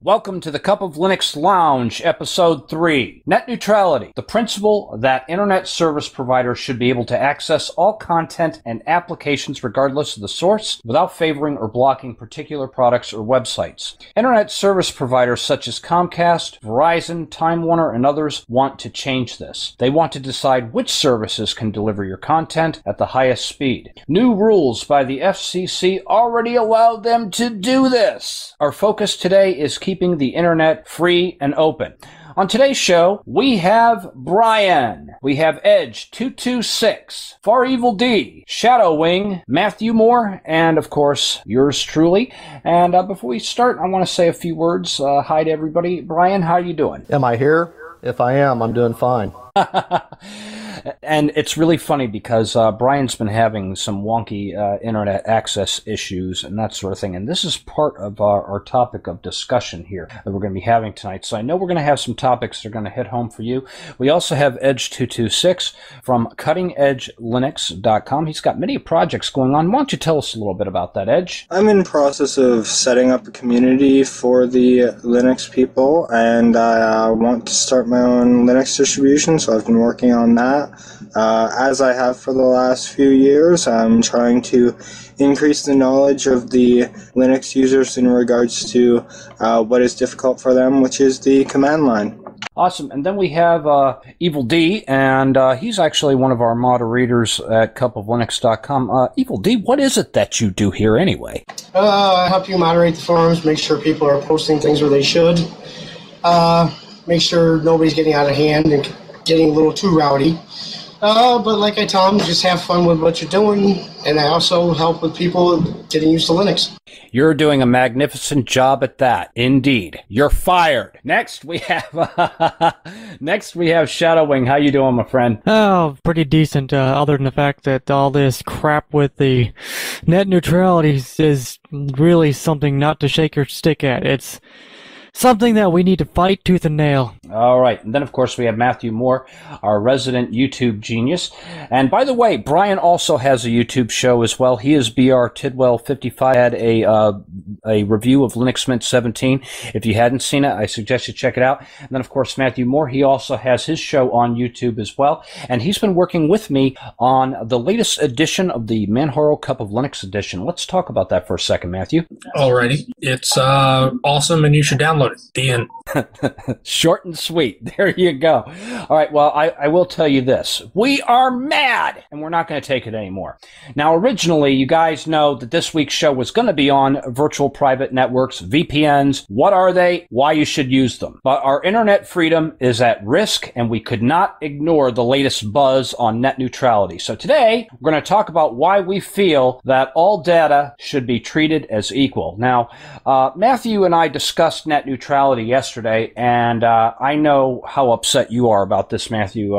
Welcome to the Cup of Linux Lounge, Episode 3, Net Neutrality, the principle that Internet service providers should be able to access all content and applications regardless of the source without favoring or blocking particular products or websites. Internet service providers such as Comcast, Verizon, Time Warner, and others want to change this. They want to decide which services can deliver your content at the highest speed. New rules by the Fcc already allow them to do this. Our focus today is keeping the internet free and open. On today's show, we have Brian, we have Edge226, Far Evil D, Shadow Wing, Matthew Moore, and of course, yours truly. And before we start, I want to say a few words. Hi to everybody. Brian, how are you doing? Am I here? If I am, I'm doing fine. And it's really funny because Brian's been having some wonky internet access issues and that sort of thing. And this is part of our topic of discussion here that we're going to be having tonight. So I know we're going to have some topics that are going to hit home for you. We also have Edge226 from CuttingEdgeLinux.com. He's got many projects going on. Why don't you tell us a little bit about that, Edge? I'm in the process of setting up a community for the Linux people, and I want to start my own Linux distribution, so I've been working on that. As I have for the last few years, I'm trying to increase the knowledge of the Linux users in regards to what is difficult for them, which is the command line. Awesome. And then we have Evil D, and he's actually one of our moderators at CupOfLinux.com. Evil D, what is it that you do here anyway? I help you moderate the forums, make sure people are posting things where they should, make sure nobody's getting out of hand and getting a little too rowdy. But like I tell them, just have fun with what you're doing, and I also help with people getting used to Linux. You're doing a magnificent job at that. Indeed. You're fired. Next we have Shadow Wing. How you doing, my friend? Oh, pretty decent, other than the fact that all this crap with the net neutrality is really something not to shake your stick at. It's something that we need to fight tooth and nail. All right. And then, of course, we have Matthew Moore, our resident YouTube genius. And by the way, Brian also has a YouTube show as well. He is BR Tidwell55. Had a review of Linux Mint 17. If you hadn't seen it, I suggest you check it out. And then, of course, Matthew Moore, he also has his show on YouTube as well. And he's been working with me on the latest edition of the Manhoro Cup of Linux edition. Let's talk about that for a second, Matthew. Alrighty. It's awesome, and you should download it. The end. Short and sweet. There you go. All right. Well, I will tell you this. We are mad, and we're not going to take it anymore. Now, originally, you guys know that this week's show was going to be on virtual private networks, VPNs. What are they? Why you should use them. But our internet freedom is at risk, and we could not ignore the latest buzz on net neutrality. So today, we're going to talk about why we feel that all data should be treated as equal. Now, Matthew and I discussed net neutrality yesterday, and I know how upset you are about this, Matthew.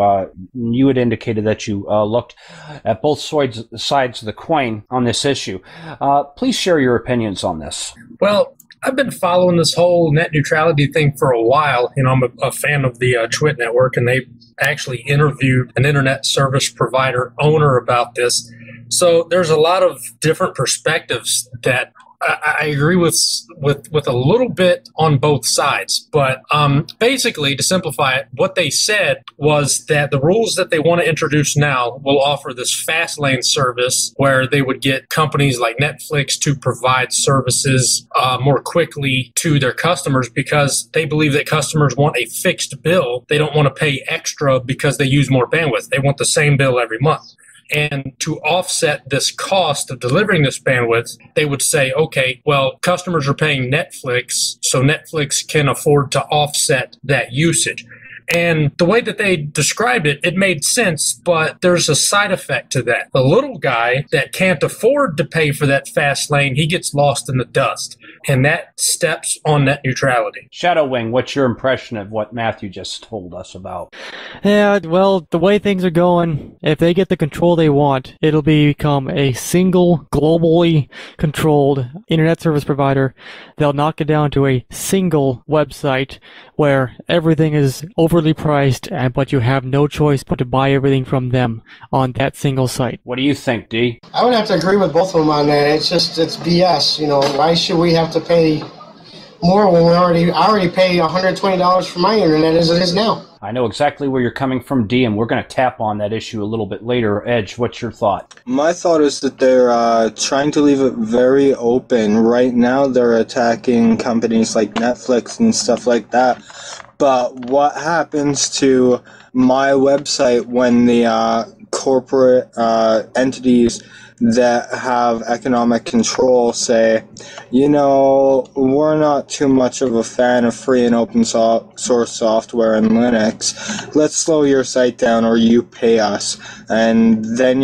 You had indicated that you looked at both sides of the coin on this issue. Please share your opinions on this. Well, I've been following this whole net neutrality thing for a while. You know, I'm a fan of the Twit network, and they actually interviewed an internet service provider owner about this. So there's a lot of different perspectives that I agree with a little bit on both sides, but basically, to simplify it, what they said was that the rules that they want to introduce now will offer this fast lane service where they would get companies like Netflix to provide services more quickly to their customers because they believe that customers want a fixed bill. They don't want to pay extra because they use more bandwidth. They want the same bill every month. And to offset this cost of delivering this bandwidth, they would say, okay, well, customers are paying Netflix, so Netflix can afford to offset that usage. And the way that they described it, it made sense, but there's a side effect to that. The little guy that can't afford to pay for that fast lane, he gets lost in the dust. And that steps on net neutrality. Shadow Wing, what's your impression of what Matthew just told us about? Yeah, well, the way things are going, if they get the control they want, it'll become a single, globally controlled internet service provider. They'll knock it down to a single website where everything is overly priced, but you have no choice but to buy everything from them on that single site. What do you think, D? I would have to agree with both of them on that. It's BS. You know, why should we have to pay more when I already pay $120 for my internet as it is now. I know exactly where you're coming from, D, and we're going to tap on that issue a little bit later. Edge, what's your thought? My thought is that they're trying to leave it very open. Right now, they're attacking companies like Netflix and stuff like that. But what happens to my website when the corporate entities that have economic control say, you know, we're not too much of a fan of free and open source software in Linux. Let's slow your site down or you pay us. And then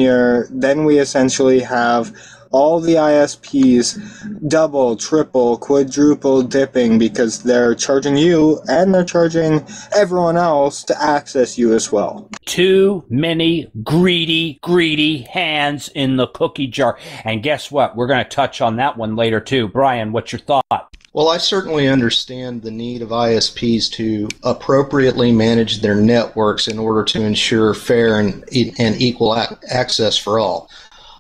we essentially have all the ISPs double, triple, quadruple dipping because they're charging you and they're charging everyone else to access you as well. Too many greedy hands in the cookie jar. And guess what? We're going to touch on that one later too. Brian, what's your thought? Well, I certainly understand the need of ISPs to appropriately manage their networks in order to ensure fair and equal access for all.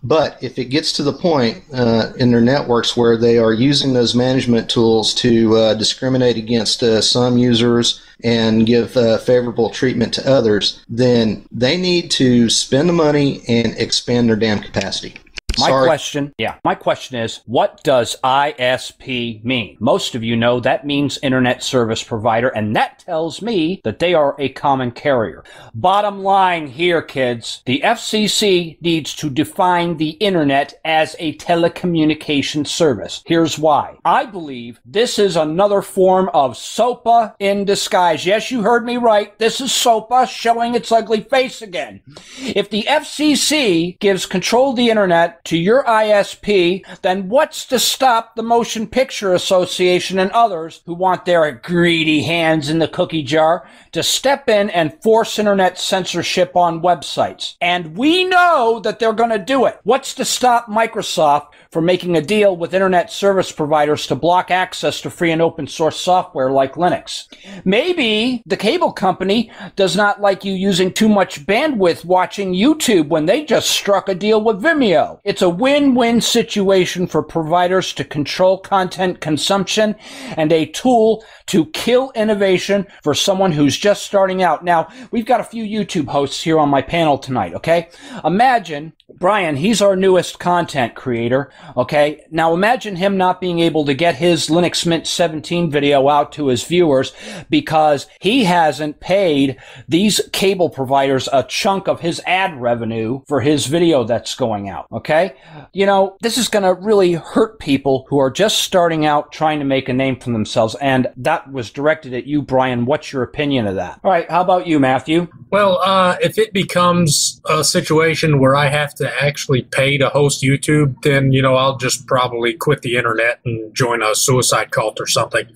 But if it gets to the point in their networks where they are using those management tools to discriminate against some users and give favorable treatment to others, then they need to spend the money and expand their damn capacity. My question is, what does ISP mean? Most of you know that means Internet Service Provider, and that tells me that they are a common carrier. Bottom line here, kids, the FCC needs to define the Internet as a telecommunication service. Here's why. I believe this is another form of SOPA in disguise. Yes, you heard me right. This is SOPA showing its ugly face again. If the FCC gives control of the Internet to your ISP, then what's to stop the Motion Picture Association and others who want their greedy hands in the cookie jar to step in and force internet censorship on websites? And we know that they're going to do it. What's to stop Microsoft from making a deal with internet service providers to block access to free and open source software like Linux? Maybe the cable company does not like you using too much bandwidth watching YouTube when they just struck a deal with Vimeo. It's a win-win situation for providers to control content consumption and a tool to kill innovation for someone who's just starting out. Now, we've got a few YouTube hosts here on my panel tonight, okay? Imagine Brian, he's our newest content creator, okay? Now imagine him not being able to get his Linux Mint 17 video out to his viewers because he hasn't paid these cable providers a chunk of his ad revenue for his video that's going out, okay? You know, this is going to really hurt people who are just starting out trying to make a name for themselves, and that was directed at you, Brian. What's your opinion of that? All right, how about you, Matthew? Well, if it becomes a situation where I have to actually pay to host YouTube, then, you know, I'll just probably quit the internet and join a suicide cult or something.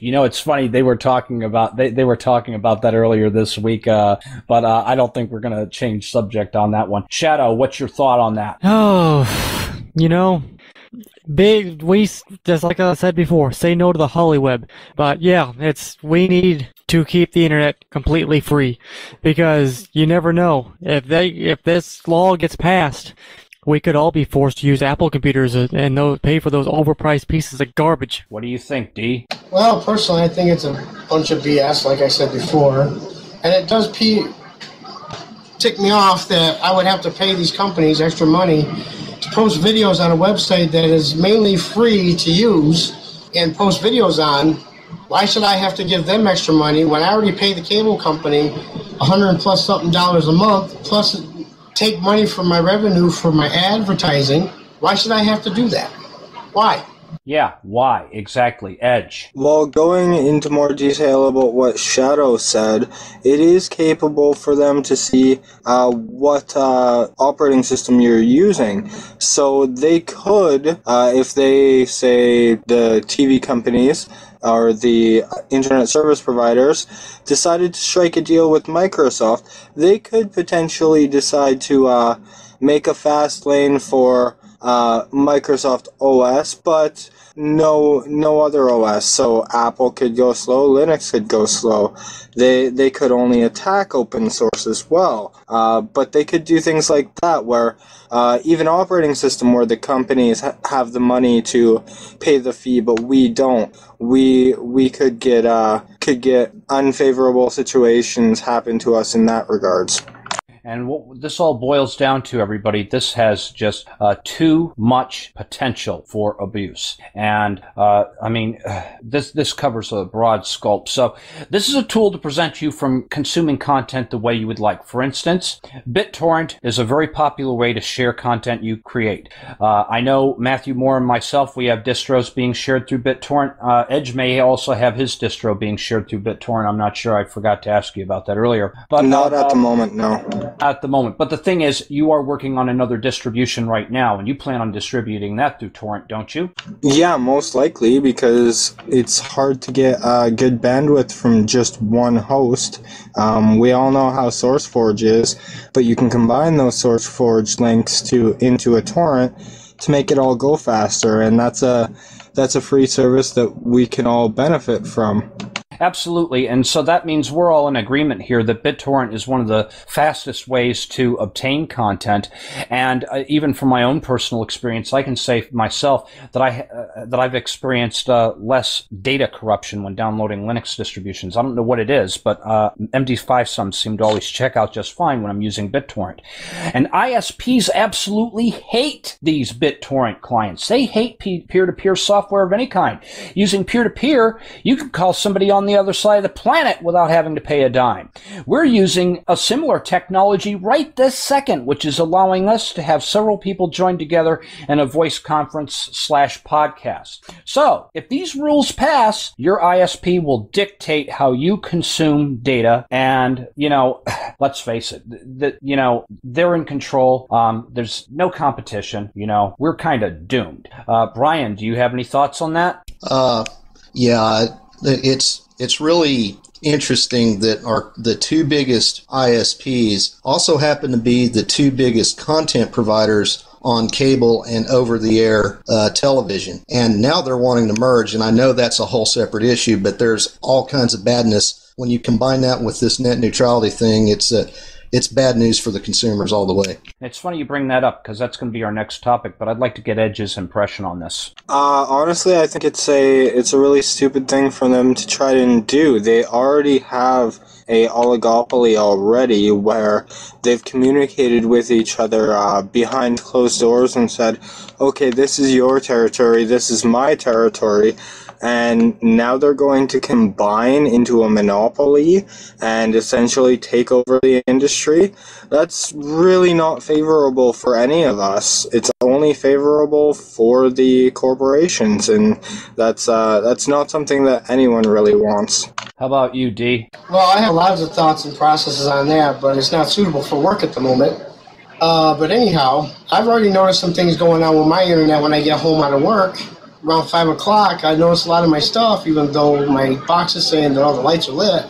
You know, it's funny. They were talking about that earlier this week, but I don't think we're going to change subject on that one. Shadow, what's your thought on that? Oh, you know, we, just like I said before, say no to the Hollyweb. But yeah, we need to keep the internet completely free, because you never know if this law gets passed, we could all be forced to use Apple computers and pay for those overpriced pieces of garbage. What do you think, D? Well, personally, I think it's a bunch of BS, like I said before, and it does tick me off that I would have to pay these companies extra money to post videos on a website that is mainly free to use and post videos on. Why should I have to give them extra money when I already pay the cable company $100+ something a month, plus take money from my revenue for my advertising? Why should I have to do that? Why? Yeah, why? Exactly. Edge. Well, going into more detail about what Shadow said, it is capable for them to see what operating system you're using. So they could, if they say the TV companies or the internet service providers decided to strike a deal with Microsoft, they could potentially decide to make a fast lane for Microsoft OS, but no other OS. So Apple could go slow, Linux could go slow. They could only attack open source as well. But they could do things like that where even operating system where the companies have the money to pay the fee, but we don't. We could get unfavorable situations happen to us in that regards. And what this all boils down to, everybody, this has just too much potential for abuse. And, this covers a broad scope. So this is a tool to prevent you from consuming content the way you would like. For instance, BitTorrent is a very popular way to share content you create. I know Matthew Moore and myself, we have distros being shared through BitTorrent. Edge may also have his distro being shared through BitTorrent. I'm not sure. I forgot to ask you about that earlier. But not at the moment, no. At the moment. But the thing is, you are working on another distribution right now, and you plan on distributing that through torrent, don't you? Yeah, most likely, because it's hard to get good bandwidth from just one host. We all know how SourceForge is, but you can combine those SourceForge links into a torrent to make it all go faster, and that's a free service that we can all benefit from. Absolutely. And so that means we're all in agreement here that BitTorrent is one of the fastest ways to obtain content. And even from my own personal experience, I can say myself that I've experienced less data corruption when downloading Linux distributions. I don't know what it is, but MD5 sums seem to always check out just fine when I'm using BitTorrent. And ISPs absolutely hate these BitTorrent clients. They hate peer-to-peer software of any kind. Using peer-to-peer, you can call somebody on the other side of the planet without having to pay a dime. We're using a similar technology right this second, which is allowing us to have several people join together in a voice conference / podcast. So, if these rules pass, your ISP will dictate how you consume data, and, let's face it, they're in control. There's no competition, we're kind of doomed. Brian, do you have any thoughts on that? Yeah, it's really interesting that the two biggest ISPs also happen to be the two biggest content providers on cable and over-the-air television. And now they're wanting to merge, and I know that's a whole separate issue, but there's all kinds of badness. When you combine that with this net neutrality thing, it's bad news for the consumers all the way. It's funny you bring that up because that's going to be our next topic, but I'd like to get Edge's impression on this. Honestly, I think it's a really stupid thing for them to try to do. They already have a oligopoly already where they've communicated with each other behind closed doors and said, okay, this is your territory, this is my territory. And now they're going to combine into a monopoly and essentially take over the industry. That's really not favorable for any of us. It's only favorable for the corporations, and that's not something that anyone really wants. How about you, D? Well, I have lots of thoughts and processes on that, but it's not suitable for work at the moment. But anyhow, I've already noticed some things going on with my internet when I get home out of work. Around 5 o'clock, I notice a lot of my stuff, even though my box is saying that all the lights are lit,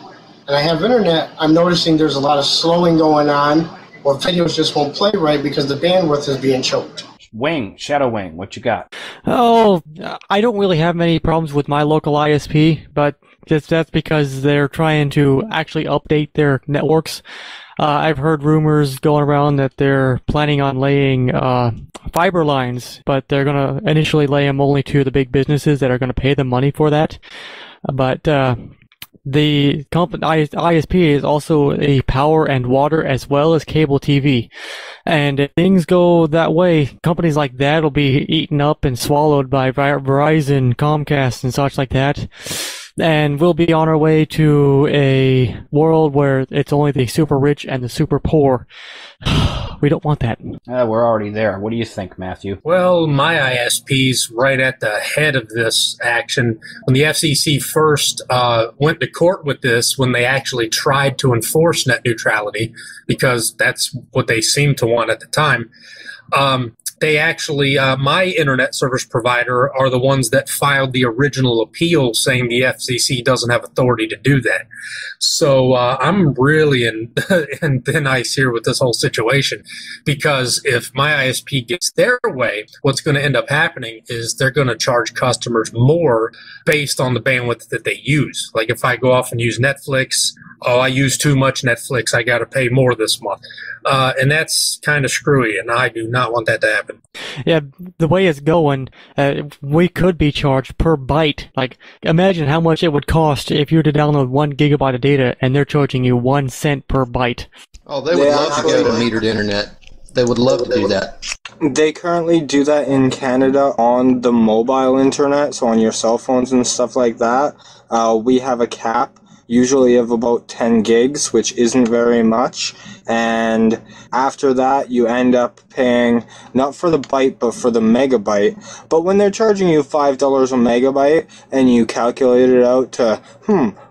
and I have internet, I'm noticing there's a lot of slowing going on, or videos just won't play right because the bandwidth is being choked. Shadow Wing, what you got? Oh, I don't really have many problems with my local ISP, but that's because they're trying to actually update their networks. I've heard rumors going around that they're planning on laying fiber lines, but they're going to initially lay them only to the big businesses that are going to pay them money for that. But the ISP is also a power and water as well as cable TV. And if things go that way, companies like that will be eaten up and swallowed by Verizon, Comcast, and such like that. And we'll be on our way to a world where it's only the super rich and the super poor. We don't want that. We're already there. What do you think, Matthew? Well, my ISP's right at the head of this action. When the Fcc first went to court with this, when they actually tried to enforce net neutrality, because that's what they seemed to want at the time, they actually, my internet service provider are the ones that filed the original appeal saying the FCC doesn't have authority to do that. So I'm really in thin ice here with this whole situation, because if my ISP gets their way, what's going to end up happening is they're going to charge customers more based on the bandwidth that they use. Like if I go off and use Netflix, oh, I use too much Netflix, I got to pay more this month. And that's kind of screwy, and I do not want that to happen. Yeah, the way it's going, we could be charged per byte. Like, imagine how much it would cost if you were to download 1 gigabyte of data and they're charging you 1 cent per byte. Oh, they would love to go to metered internet. They would love to do that. They currently do that in Canada on the mobile internet, so on your cell phones and stuff like that. We have a cap, usually of about 10 gigs, which isn't very much. And after that, you end up paying not for the byte, but for the megabyte. But when they're charging you $5 a megabyte, and you calculate it out to,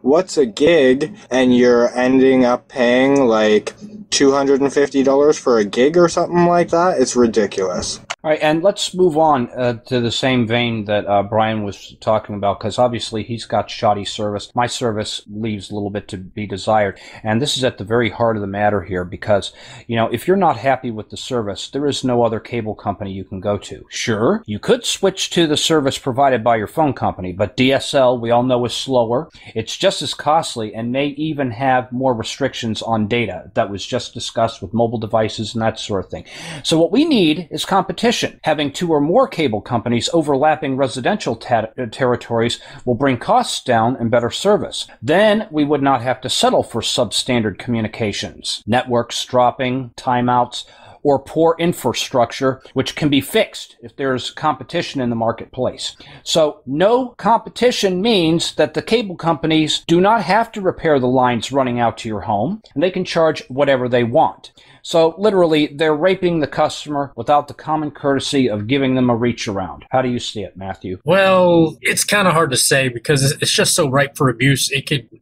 what's a gig? And you're ending up paying like $250 for a gig or something like that, it's ridiculous. All right, and let's move on to the same vein that Brian was talking about, because obviously he's got shoddy service. My service leaves a little bit to be desired, and this is at the very heart of the matter here, because, you know, if you're not happy with the service, there is no other cable company you can go to. Sure, you could switch to the service provided by your phone company, but DSL, we all know, is slower. It's just as costly and may even have more restrictions on data. That was just discussed with mobile devices and that sort of thing. So what we need is competition. Having 2 or more cable companies overlapping residential territories will bring costs down and better service. Then we would not have to settle for substandard communications, networks dropping, timeouts, or poor infrastructure, which can be fixed if there's competition in the marketplace. So no competition means that the cable companies do not have to repair the lines running out to your home, and they can charge whatever they want. So literally, they're raping the customer without the common courtesy of giving them a reach around. How do you see it, Matthew? Well, it's kind of hard to say because it's just so ripe for abuse.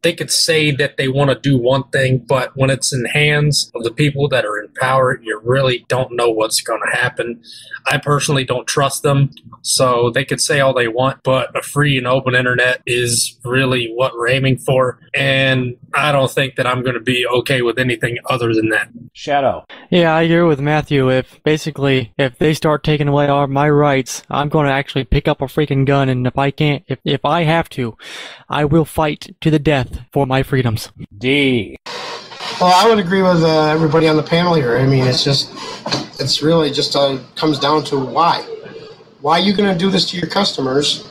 They could say that they want to do one thing, but when it's in hands of the people that are in power, you really don't know what's going to happen. I personally don't trust them, so they could say all they want, but a free and open internet is really what we're aiming for, and I don't think that I'm going to be okay with anything other than that. Shadow. Yeah, I agree with Matthew. If they start taking away all my rights, I'm going to actually pick up a freaking gun, and if I have to, I will fight to the death for my freedoms. D. Well, I would agree with everybody on the panel here. I mean, it's really just comes down to why. Why are you going to do this to your customers?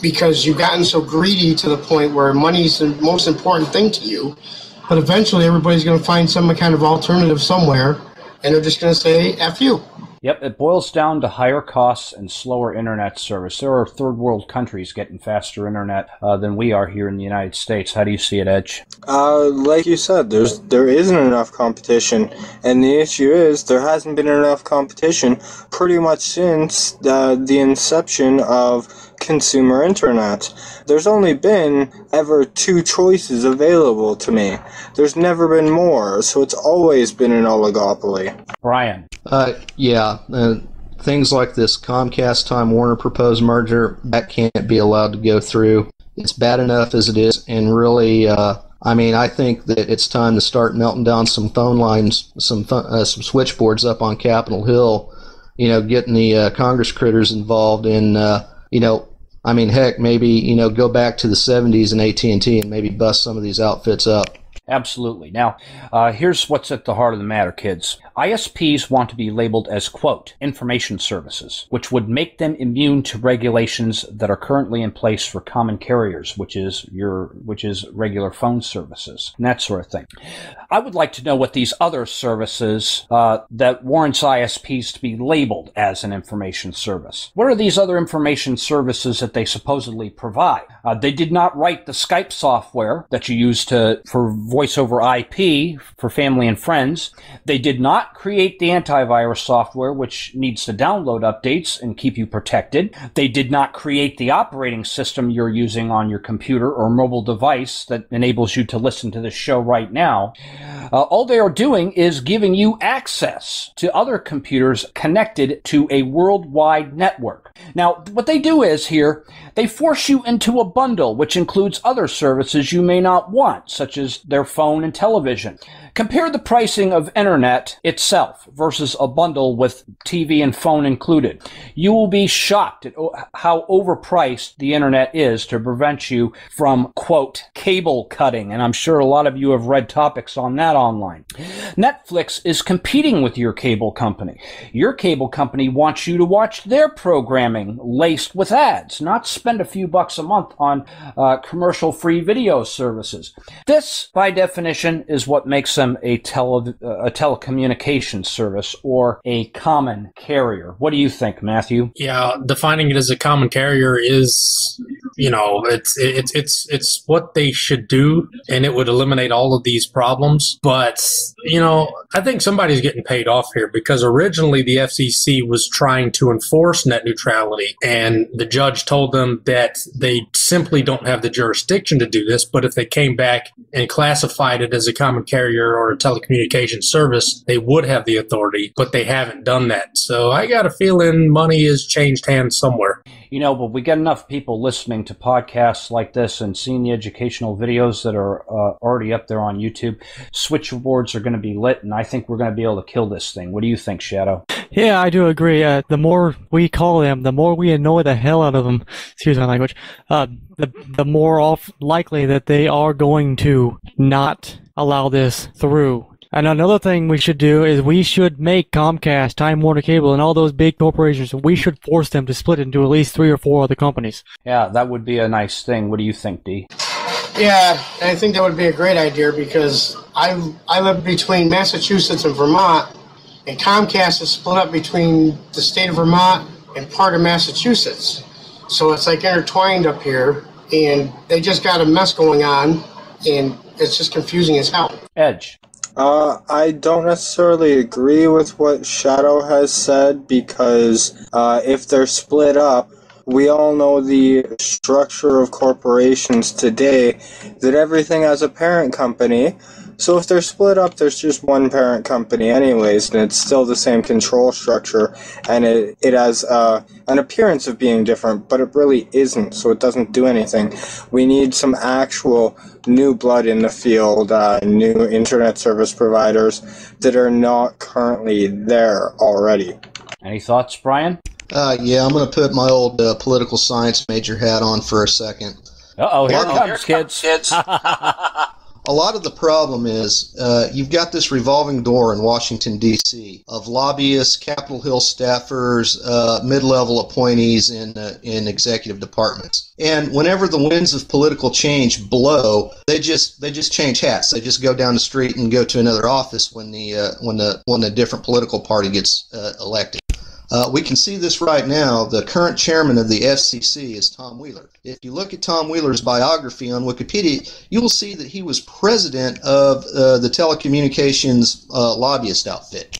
Because you've gotten so greedy to the point where money's the most important thing to you. But eventually everybody's going to find some kind of alternative somewhere, and they're just going to say, F you. Yep, it boils down to higher costs and slower internet service. There are third world countries getting faster internet than we are here in the United States. How do you see it, Edge? Like you said, there isn't enough competition, and the issue is there hasn't been enough competition pretty much since the inception of consumer internet. There's only been ever 2 choices available to me. There's never been more, so it's always been an oligopoly. Brian. Things like this Comcast Time Warner proposed merger, that can't be allowed to go through. It's bad enough as it is, and really, I think that it's time to start melting down some phone lines, some switchboards up on Capitol Hill, getting the Congress critters involved in, heck, maybe, go back to the 70s and AT&T and maybe bust some of these outfits up. Absolutely. Now, here's what's at the heart of the matter, kids. ISPs want to be labeled as, quote, information services, which would make them immune to regulations that are currently in place for common carriers, which is regular phone services and that sort of thing. I would like to know what these other services that warrants ISPs to be labeled as an information service. What are these other information services that they supposedly provide? They did not write the Skype software that you use for voice over IP for family and friends. They did not create the antivirus software, which needs to download updates and keep you protected. They did not create the operating system you're using on your computer or mobile device that enables you to listen to this show right now. All they are doing is giving you access to other computers connected to a worldwide network. Now, what they do is here, they force you into a bundle, which includes other services you may not want, such as their phone and television. Compare the pricing of internet itself versus a bundle with TV and phone included. You will be shocked at how overpriced the internet is to prevent you from, quote, cable cutting. And I'm sure a lot of you have read topics on that online. Netflix is competing with your cable company. Your cable company wants you to watch their programming laced with ads, not spend a few bucks a month on commercial-free video services. This, by definition, is what makes them a telecommunications service or a common carrier. What do you think, Matthew? Yeah, defining it as a common carrier is, it's what they should do, and it would eliminate all of these problems. But, I think somebody's getting paid off here, because originally the FCC was trying to enforce net neutrality, and the judge told them that they simply don't have the jurisdiction to do this, but if they came back and classified it as a common carrier or a telecommunications service, they would have the authority, but they haven't done that. So I got a feeling money has changed hands somewhere. But we get enough people listening to podcasts like this and seeing the educational videos that are already up there on YouTube. Switchboards are going to be lit, and I think we're going to be able to kill this thing. What do you think, Shadow? Yeah, I do agree. The more we call them, the more we annoy the hell out of them. Excuse my language. The more likely that they are going to not allow this through. And another thing we should do is we should make Comcast, Time Warner Cable, and all those big corporations, we should force them to split into at least 3 or 4 other companies. Yeah, that would be a nice thing. What do you think, Dee? Yeah, I think that would be a great idea, because I live between Massachusetts and Vermont, and Comcast is split up between the state of Vermont and part of Massachusetts. So it's like intertwined up here, and they just got a mess going on, and it's just confusing as hell. Edge. I don't necessarily agree with what Shadow has said, because if they're split up, we all know the structure of corporations today, that everything has a parent company. So if they're split up, there's just one parent company anyways, and it's still the same control structure, and it has an appearance of being different, but it really isn't, so it doesn't do anything. We need some actual new blood in the field, new internet service providers that are not currently there already. Any thoughts, Brian? Yeah, I'm going to put my old political science major hat on for a second. Uh-oh, here it comes, kids. A lot of the problem is you've got this revolving door in Washington, D.C. of lobbyists, Capitol Hill staffers, mid-level appointees in executive departments. And whenever the winds of political change blow, they just change hats. They just go down the street and go to another office when a different political party gets elected. We can see this right now. The current chairman of the FCC is Tom Wheeler. If you look at Tom Wheeler's biography on Wikipedia, you will see that he was president of the telecommunications lobbyist outfit.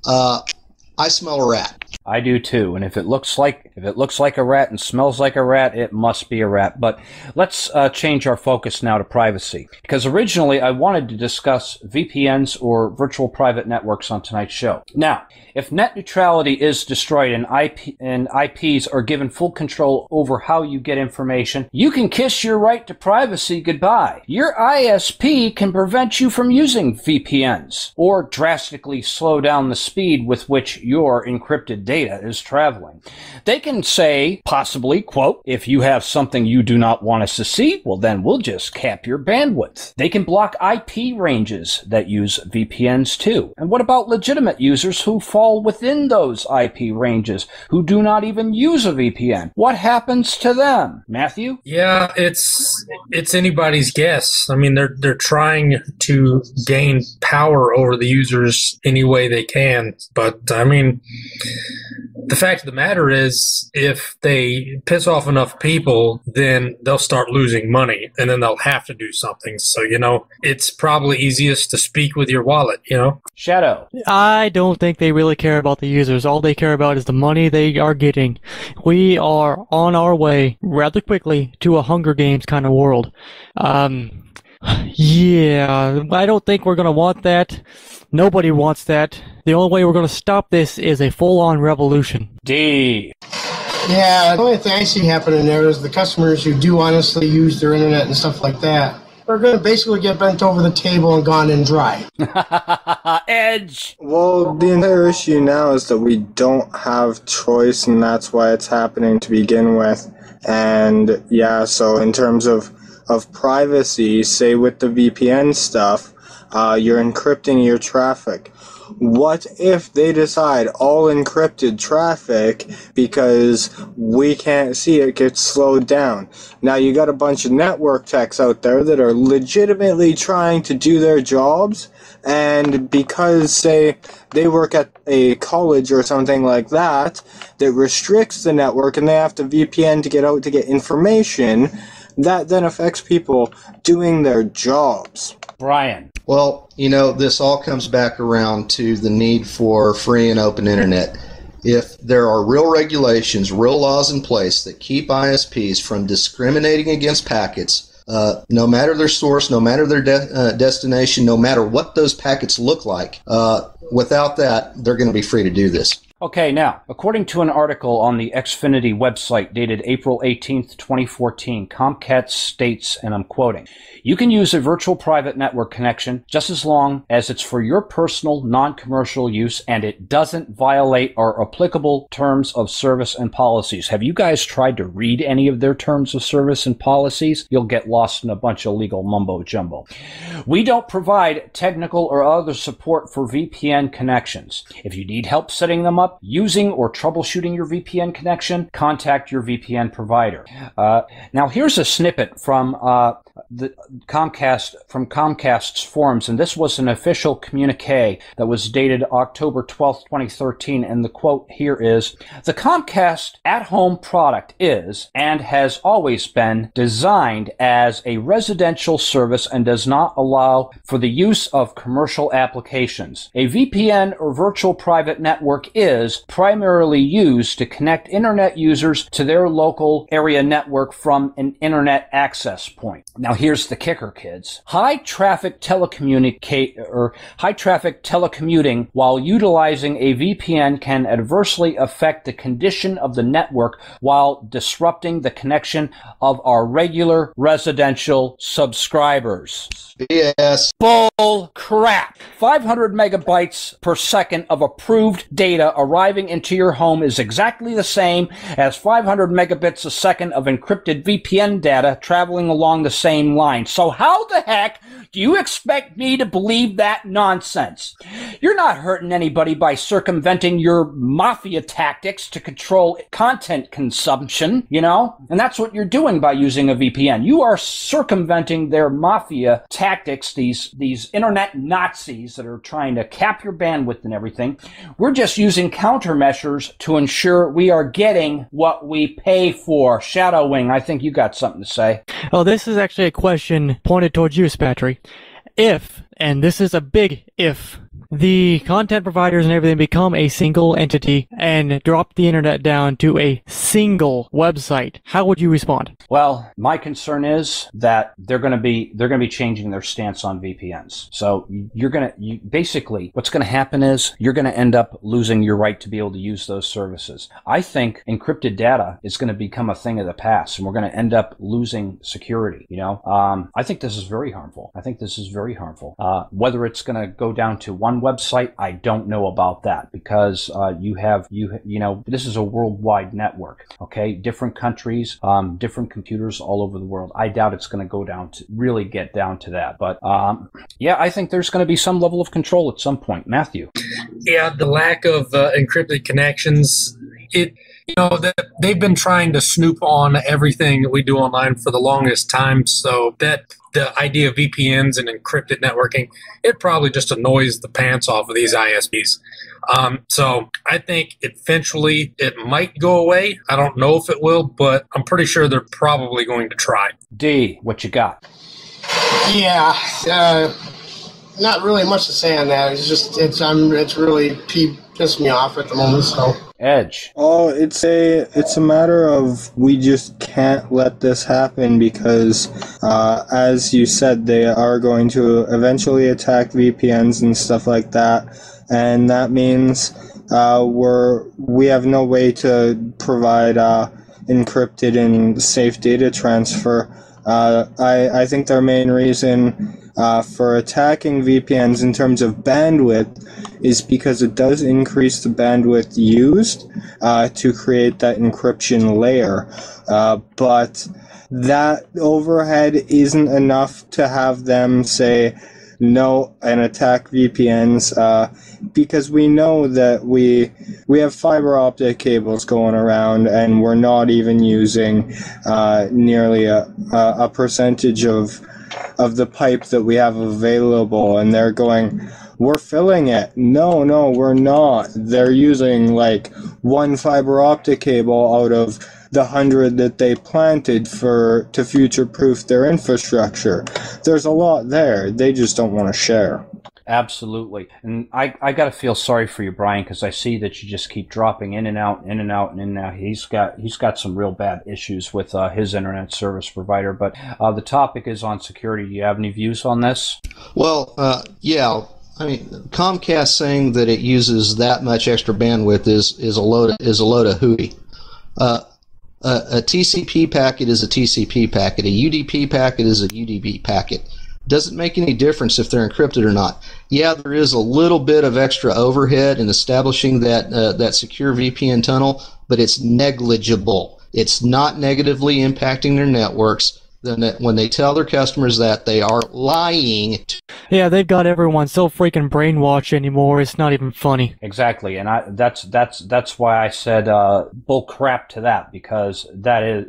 I smell a rat. I do too, and if it looks like a rat and smells like a rat, it must be a rat. But let's change our focus now to privacy, because originally I wanted to discuss VPNs or virtual private networks on tonight's show. Now, if net neutrality is destroyed and IPs are given full control over how you get information, you can kiss your right to privacy goodbye. Your ISP can prevent you from using VPNs or drastically slow down the speed with which your encrypted data is traveling. They can say, possibly, quote, if you have something you do not want us to see, well then we'll just cap your bandwidth. They can block IP ranges that use VPNs too. And what about legitimate users who fall within those IP ranges, who do not even use a VPN? What happens to them? Matthew? Yeah, it's anybody's guess. I mean, they're trying to gain power over the users any way they can. But I mean, the fact of the matter is, if they piss off enough people, then they'll start losing money, and then they'll have to do something. So, it's probably easiest to speak with your wallet, Shadow. I don't think they really care about the users. All they care about is the money they are getting. We are on our way rather quickly to a Hunger Games kind of world. Yeah, I don't think we're going to want that. Nobody wants that. The only way we're going to stop this is a full-on revolution. D. Yeah, the only thing I see happening there is the customers who do honestly use their internet and stuff like that are going to basically get bent over the table and gone in dry. Edge. Well, the entire issue now is that we don't have choice, and that's why it's happening to begin with. And yeah, so in terms of privacy, say with the VPN stuff, you're encrypting your traffic. What if they decide all encrypted traffic, because we can't see it, gets slowed down? Now you got a bunch of network techs out there that are legitimately trying to do their jobs, and because, say, they work at a college or something like that, that restricts the network and they have to VPN to get out to get information, that then affects people doing their jobs. Brian. Well, this all comes back around to the need for free and open internet. If there are real regulations, real laws in place that keep ISPs from discriminating against packets, no matter their source, no matter their destination, no matter what those packets look like, without that, they're going to be free to do this. Okay, now, according to an article on the Xfinity website dated April 18th, 2014, Comcast states, and I'm quoting, "You can use a virtual private network connection just as long as it's for your personal, non-commercial use and it doesn't violate our applicable terms of service and policies." Have you guys tried to read any of their terms of service and policies? You'll get lost in a bunch of legal mumbo-jumbo. "We don't provide technical or other support for VPN connections. If you need help setting them up, using or troubleshooting your VPN connection, contact your VPN provider." Now here's a snippet from Comcast's forums, and this was an official communique that was dated October 12th, 2013, and the quote here is, "The Comcast at-home product is, and has always been, designed as a residential service and does not allow for the use of commercial applications. A VPN or virtual private network is primarily used to connect internet users to their local area network from an internet access point." Now here's the kicker, kids. High traffic telecommuting while utilizing a VPN can adversely affect the condition of the network while disrupting the connection of our regular residential subscribers. Yes. Bull crap. 500 megabytes per second of approved data arriving into your home is exactly the same as 500 megabits a second of encrypted VPN data traveling along the same line. So how the heck do you expect me to believe that nonsense? You're not hurting anybody by circumventing your mafia tactics to control content consumption, and that's what you're doing by using a VPN. You are circumventing their mafia tactics, these internet Nazis that are trying to cap your bandwidth and everything. We're just using countermeasures to ensure we are getting what we pay for. Shadowwing, I think you got something to say. Oh, this is actually a question pointed towards you, Spatry. If, and this is a big if, the content providers and everything become a single entity and drop the internet down to a single website, how would you respond? Well, my concern is that they're going to be changing their stance on VPNs. So basically what's going to happen is you're going to end up losing your right to be able to use those services. I think encrypted data is going to become a thing of the past, and we're going to end up losing security. I think this is very harmful. Whether it's going to go down to one website, I don't know about that, because this is a worldwide network. Okay, different countries, different computers all over the world. I doubt it's going to go down to really get down to that. But I think there's going to be some level of control at some point. Matthew. Yeah, the lack of encrypted connections. They've been trying to snoop on everything that we do online for the longest time, so that the idea of VPNs and encrypted networking, it probably just annoys the pants off of these ISPs. So I think eventually it might go away. I don't know if it will, but I'm pretty sure they're probably going to try. D, what you got? Yeah, not really much to say on that. It's really pissed me off at the moment. So Edge. Oh, it's a matter of we just can't let this happen because, as you said, they are going to eventually attack VPNs and stuff like that, and that means we have no way to provide encrypted and safe data transfer. I think their main reason for attacking VPNs in terms of bandwidth is because it does increase the bandwidth used to create that encryption layer. But that overhead isn't enough to have them say no and attack VPNs because we know that we have fiber optic cables going around and we're not even using nearly a percentage of the pipe that we have available, and they're going, we're filling it. No, we're not. They're using like one fiber optic cable out of the 100 that they planted to future-proof their infrastructure. There's a lot there. They just don't want to share. Absolutely. And I got to feel sorry for you, Brian, because I see that you just keep dropping in and out, in and out, and in and out. He's got some real bad issues with his internet service provider. But the topic is on security. Do you have any views on this? Well, yeah. I mean, Comcast saying that it uses that much extra bandwidth is a load of hooey. A TCP packet is a TCP packet. A UDP packet is a UDP packet. Doesn't make any difference if they're encrypted or not. Yeah, there is a little bit of extra overhead in establishing that secure VPN tunnel, but it's negligible. It's not negatively impacting their networks. Then when they tell their customers that, they are lying. Yeah, they've got everyone so freaking brainwashed anymore. It's not even funny. Exactly, and that's why I said bull crap to that, because that is,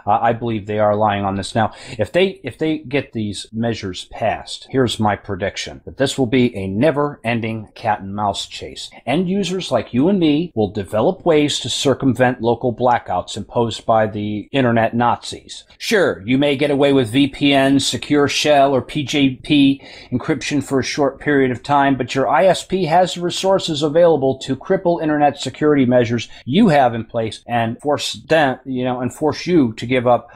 I believe they are lying on this. Now, if they get these measures passed, here's my prediction: that this will be a never-ending cat and mouse chase. End users like you and me will develop ways to circumvent local blackouts imposed by the internet Nazis. Sure, you may get away with VPN, secure shell, or PGP encryption for a short period of time, but your ISP has the resources available to cripple internet security measures you have in place and force you to give up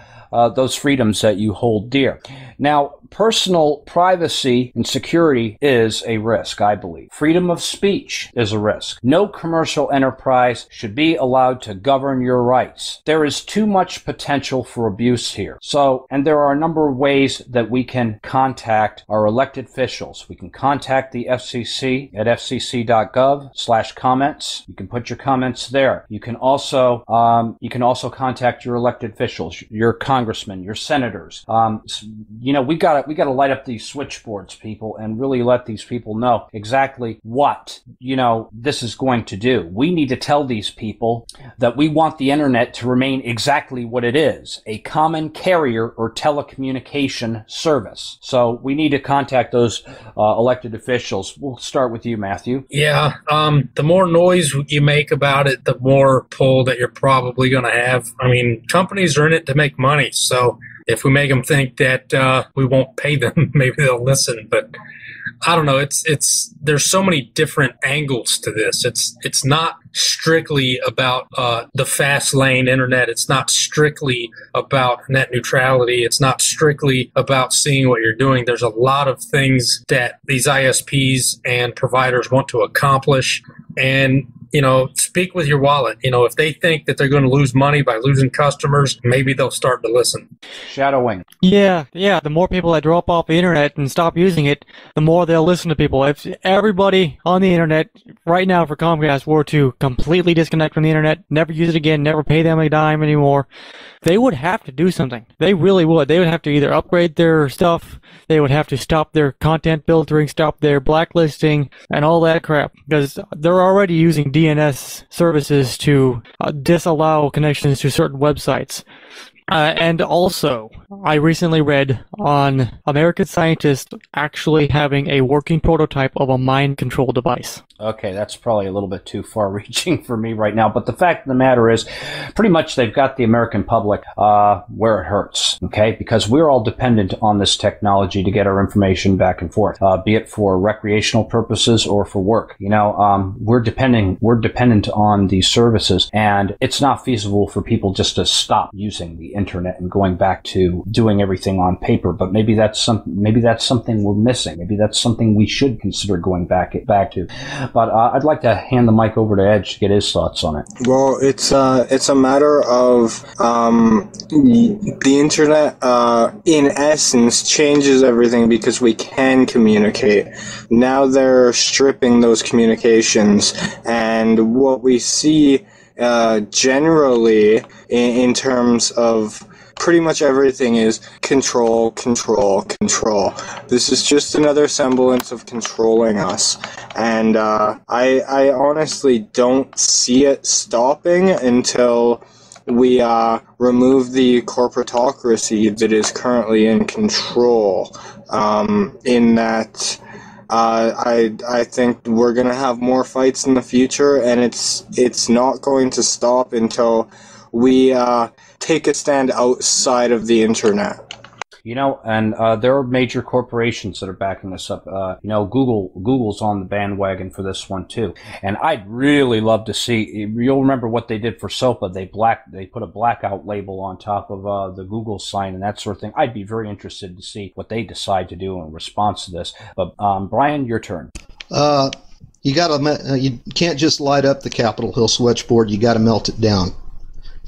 those freedoms that you hold dear. Now, personal privacy and security is a risk, I believe. Freedom of speech is a risk. No commercial enterprise should be allowed to govern your rights. There is too much potential for abuse here. And there are a number of ways that we can contact our elected officials. We can contact the FCC at Fcc.gov/comments. You can put your comments there. You can also contact your elected officials, your congressmen, your senators. We got to light up these switchboards, people, and really let these people know exactly what, this is going to do. We need to tell these people that we want the internet to remain exactly what it is, a common carrier or telecommunication service. So we need to contact those elected officials. We'll start with you, Matthew. Yeah, the more noise you make about it, the more pull that you're probably going to have. I mean, companies are in it to make money, so if we make them think that we won't pay them, maybe they'll listen. But I don't know. There's so many different angles to this. It's not strictly about the fast lane internet. It's not strictly about net neutrality. It's not strictly about seeing what you're doing. There's a lot of things that these ISPs and providers want to accomplish. And speak with your wallet. If they think that they're going to lose money by losing customers, maybe they'll start to listen. Shadowing. Yeah. The more people that drop off the internet and stop using it, the more they'll listen to people. If everybody on the internet right now for Comcast were to completely disconnect from the internet, never use it again, never pay them a dime anymore, they would have to do something. They really would. They would have to either upgrade their stuff, they would have to stop their content filtering, stop their blacklisting, and all that crap, because they're already using DNS services to disallow connections to certain websites. And also, I recently read on American scientists actually having a working prototype of a mind control device. Okay, that's probably a little bit too far-reaching for me right now, but the fact of the matter is, pretty much they've got the American public where it hurts, okay? Because we're all dependent on this technology to get our information back and forth, be it for recreational purposes or for work. You know, we're dependent on these services, and it's not feasible for people just to stop using the internet and going back to doing everything on paper. But maybe that's something we're missing. Maybe that's something we should consider going back to. But I'd like to hand the mic over to Edge to get his thoughts on it. Well, it's a matter of the internet, in essence, changes everything because we can communicate. Now they're stripping those communications, and what we see generally in terms of pretty much everything is control, control, control. This is just another semblance of controlling us. And I honestly don't see it stopping until we remove the corporatocracy that is currently in control. In that I think we're going to have more fights in the future, and it's not going to stop until we take a stand outside of the internet. You know, and there are major corporations that are backing this up. You know, Google's on the bandwagon for this one too. And I'd really love to see. You'll remember what they did for SOPA. They put a blackout label on top of the Google sign and that sort of thing. I'd be very interested to see what they decide to do in response to this. But Brian, your turn. You can't just light up the Capitol Hill switchboard. You got to melt it down.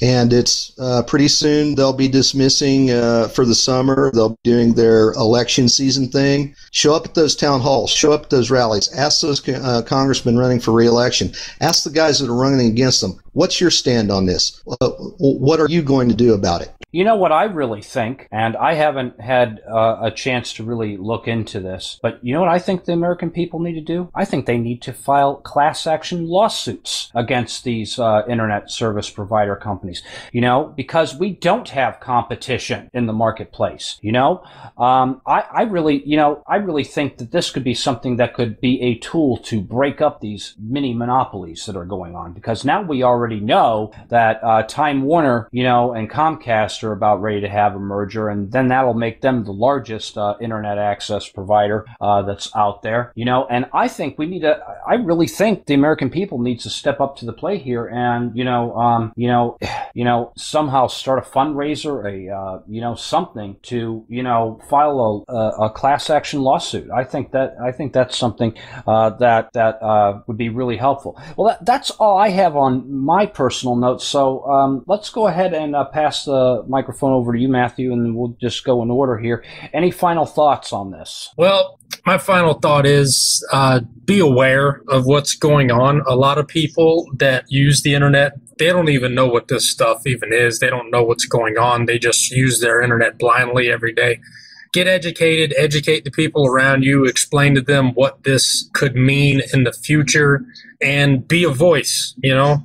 And it's pretty soon they'll be dismissing for the summer. They'll be doing their election season thing. Show up at those town halls. Show up at those rallies. Ask those congressmen running for re-election. Ask the guys that are running against them. What's your stand on this? What are you going to do about it? You know what I really think, and I haven't had a chance to really look into this, but you know what I think the American people need to do? I think they need to file class action lawsuits against these internet service provider companies, you know, because we don't have competition in the marketplace, you know? I really think that this could be something that could be a tool to break up these mini monopolies that are going on, because now we already know that Time Warner, you know, and Comcast are about ready to have a merger, and then that'll make them the largest internet access provider that's out there, you know. And I think I really think the American people needs to step up to the plate here and somehow start a fundraiser, something to file a class action lawsuit. I think that's something that would be really helpful. Well, that's all I have on my personal notes. So let's go ahead and pass the microphone over to you, Matthew, and then we'll just go in order here. Any final thoughts on this? Well, my final thought is be aware of what's going on. A lot of people that use the internet, they don't even know what this stuff even is. They don't know what's going on. They just use their internet blindly every day. Get educated, educate the people around you, explain to them what this could mean in the future, and be a voice,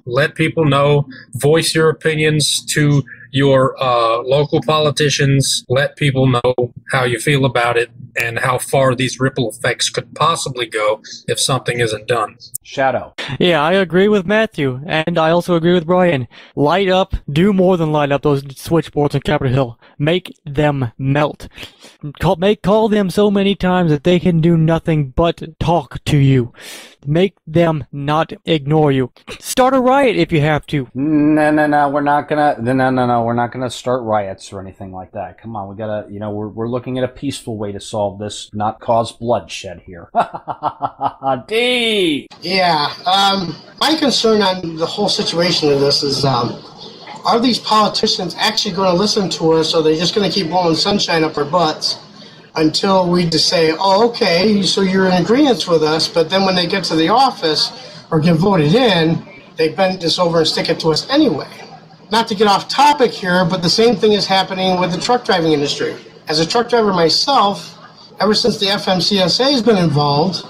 let people know, voice your opinions to your local politicians, let people know how you feel about it and how far these ripple effects could possibly go if something isn't done. Shadow. Yeah, I agree with Matthew, and I also agree with Brian. Light up, do more than light up those switchboards on Capitol Hill. Make them melt. Call them so many times that they can do nothing but talk to you. Make them not ignore you. Start a riot if you have to. No, we're not gonna start riots or anything like that. Come on, we gotta, we're looking at a peaceful way to solve this, not cause bloodshed here. D. Yeah, my concern on the whole situation of this is, are these politicians actually going to listen to us, or are they just going to keep blowing sunshine up our butts until we just say, oh, okay, so you're in agreement with us, but then when they get to the office or get voted in, they bend this over and stick it to us anyway. Not to get off topic here, but the same thing is happening with the truck driving industry. As a truck driver myself, ever since the FMCSA has been involved,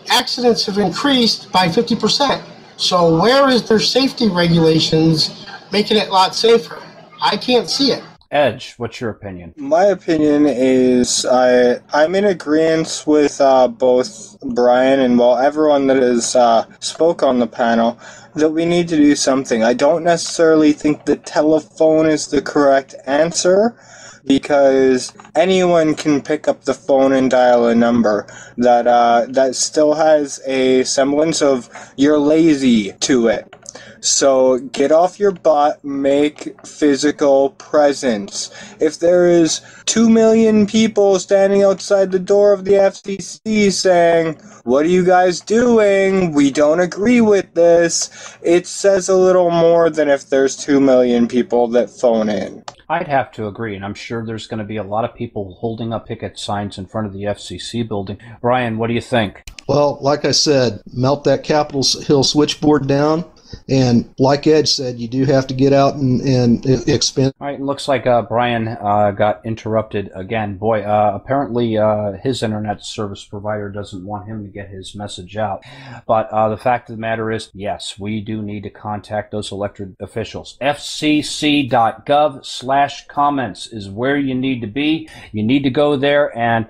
accidents have increased by 50%. So where is their safety regulations making it a lot safer? I can't see it. Edge, what's your opinion? My opinion is I'm in agreement with both Brian and everyone that has spoke on the panel that we need to do something. I don't necessarily think the telephone is the correct answer, because anyone can pick up the phone and dial a number that still has a semblance of you're lazy to it. So get off your butt, make physical presence. If there is 2 million people standing outside the door of the FCC saying, "What are you guys doing? We don't agree with this," it says a little more than if there's 2 million people that phone in. I'd have to agree, and I'm sure there's going to be a lot of people holding up picket signs in front of the FCC building. Brian, what do you think? Well, like I said, melt that Capitol Hill switchboard down. And like Ed said, you do have to get out and expend. All right, it looks like Brian got interrupted again. Boy, apparently his internet service provider doesn't want him to get his message out. But the fact of the matter is, yes, we do need to contact those elected officials. Fcc.gov/comments is where you need to be. You need to go there and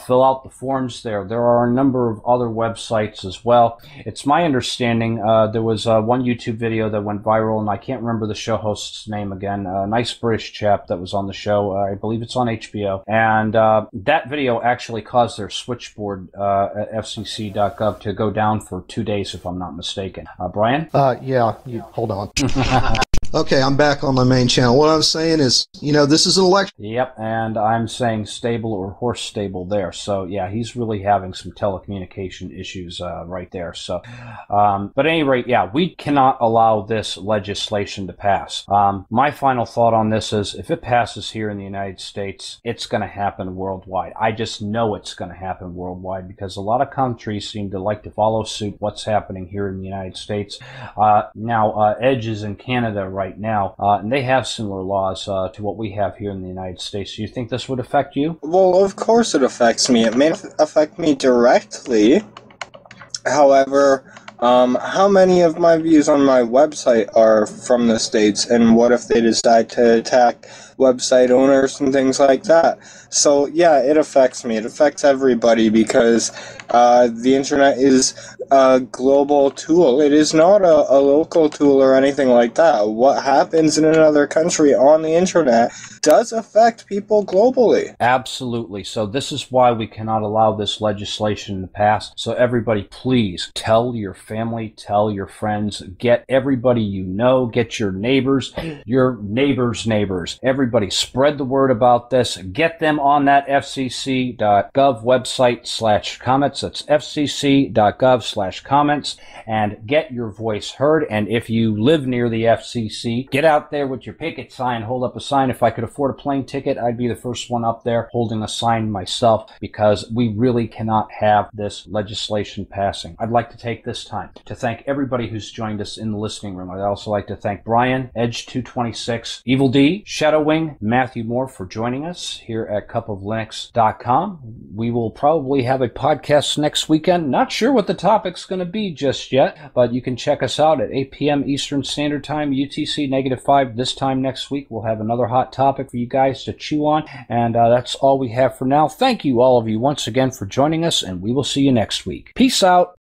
fill out the forms there. There are a number of other websites as well. It's my understanding there was one YouTube video that went viral, and I can't remember the show host's name again. A nice British chap that was on the show. I believe it's on HBO. And that video actually caused their switchboard at fcc.gov to go down for 2 days, if I'm not mistaken. Brian? Yeah, hold on. Okay, I'm back on my main channel. What I'm saying is, this is an election. Yep, and I'm saying stable or horse stable there. So, yeah, he's really having some telecommunication issues right there. So, but at any rate, yeah, we cannot allow this legislation to pass. My final thought on this is, if it passes here in the United States, it's going to happen worldwide. I just know it's going to happen worldwide because a lot of countries seem to like to follow suit what's happening here in the United States. Now, Edge is in Canada right now, and they have similar laws to what we have here in the United States. Do you think this would affect you? Well, of course it affects me. It may affect me directly. However, how many of my views on my website are from the States, and what if they decide to attack website owners and things like that? So, yeah, it affects me. It affects everybody because the internet is a global tool. It is not a local tool or anything like that. What happens in another country on the internet does affect people globally. Absolutely. So this is why we cannot allow this legislation to pass. So everybody, please tell your family, tell your friends, get everybody you know, get your neighbors' neighbors. Everybody spread the word about this. Get them on that fcc.gov website /comments. That's fcc.gov/comments, and get your voice heard. And if you live near the FCC, get out there with your picket sign, hold up a sign. If I could afford a plane ticket, I'd be the first one up there holding a sign myself, because we really cannot have this legislation passing. I'd like to take this time to thank everybody who's joined us in the listening room. I'd also like to thank Brian, Edge226, Evil D, Shadowwing, Matthew Moore for joining us here at CupOfLinux.com. We will probably have a podcast next weekend. Not sure what the topic's going to be just yet, but you can check us out at 8 p.m. Eastern Standard Time, UTC -5. This time next week, we'll have another hot topic for you guys to chew on, and that's all we have for now. Thank you, all of you, once again for joining us, and we will see you next week. Peace out.